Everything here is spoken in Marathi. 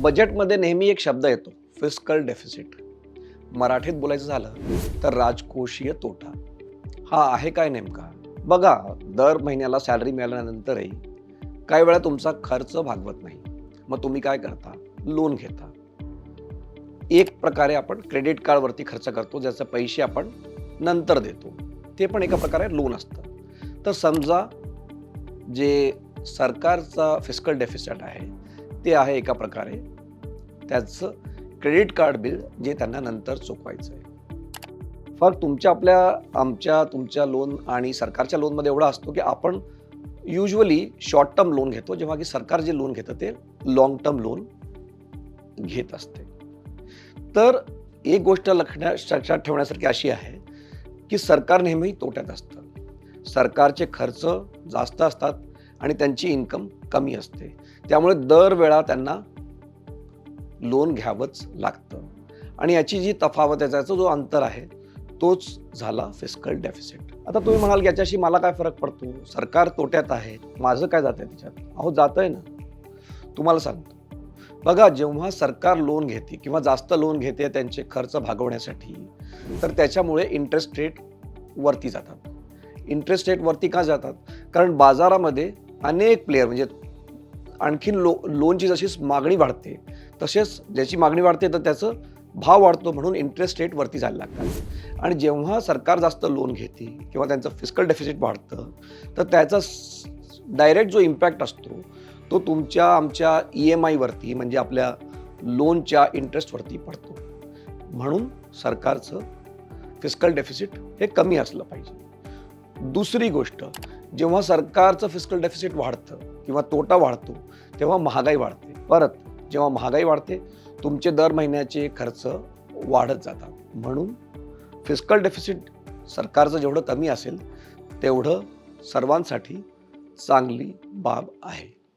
बजेटमध्ये नेहमी एक शब्द येतो, फिस्कल डेफिसिट. मराठीत बोलायचं झालं तर राजकोषीय तोटा. हा आहे काय नेमका? बघा, दर महिन्याला सॅलरी मिळाल्यानंतरही काही वेळा तुमचा खर्च भागवत नाही. मग तुम्ही काय करता? लोन घेता. एक प्रकारे आपण क्रेडिट कार्डवरती खर्च करतो, ज्याचे पैसे आपण नंतर देतो. ते पण एका प्रकारे लोन असतं. तर समजा जे सरकारचा फिस्कल डेफिसिट आहे, ते आहे एका प्रकारे त्याचं क्रेडिट कार्ड बिल, जे त्यांना नंतर चुकवायचं आहे. फरक तुमच्या लोन आणि सरकारच्या लोनमध्ये एवढा असतो की आपण युजली शॉर्ट टर्म लोन घेतो, जेव्हा की सरकार जे लोन घेतं ते लॉंग टर्म लोन घेत असते. तर एक गोष्ट लक्षात ठेवण्यासारखी अशी आहे की सरकार नेहमी तोट्यात असतं. सरकारचे खर्च जास्त असतात आणि त्यांची इन्कम कमी असते. त्यामुळे दरवेळा त्यांना लोन घ्यावंच लागतं आणि याची जी तफावत आहे, त्याचा जो अंतर आहे, तोच झाला फिस्कल डेफिसिट. आता तुम्ही म्हणाल याच्याशी मला काय फरक पडतो? सरकार तोट्यात आहे, माझं काय जातंय त्याच्यात? अहो, जातंय ना. तुम्हाला सांगतो. बघा, जेव्हा सरकार लोन घेते किंवा जास्त लोन घेते त्यांचे खर्च भागवण्यासाठी, तर त्याच्यामुळे इंटरेस्ट रेट वरती जातात. इंटरेस्ट रेट वरती का जातात? कारण बाजारामध्ये अनेक प्लेयर, म्हणजे आणखीन लोनची जशी मागणी वाढते, तसेच ज्याची मागणी वाढते तर त्याचं भाव वाढतो, म्हणून इंटरेस्ट रेट वरती जायला लागतात. आणि जेव्हा सरकार जास्त लोन घेते किंवा त्यांचं फिस्कल डेफिसिट वाढतं, तर त्याचा डायरेक्ट जो इम्पॅक्ट असतो तो आमच्या EMI वरती, म्हणजे आपल्या लोनच्या इंटरेस्टवरती पडतो. म्हणून सरकारचं फिस्कल डेफिसिट हे कमी असलं पाहिजे. दुसरी गोष्ट, जेव्हा सरकारचं फिस्कल डेफिसिट वाढतं किंवा तोटा वाढतो, तेव्हा महागाई वाढते. परत जेव्हा महागाई वाढते, तुमचे दर महिन्याचे खर्च वाढत जातात. म्हणून फिस्कल डेफिसिट सरकारचं जेवढं कमी असेल, तेवढं सर्वांसाठी चांगली बाब आहे.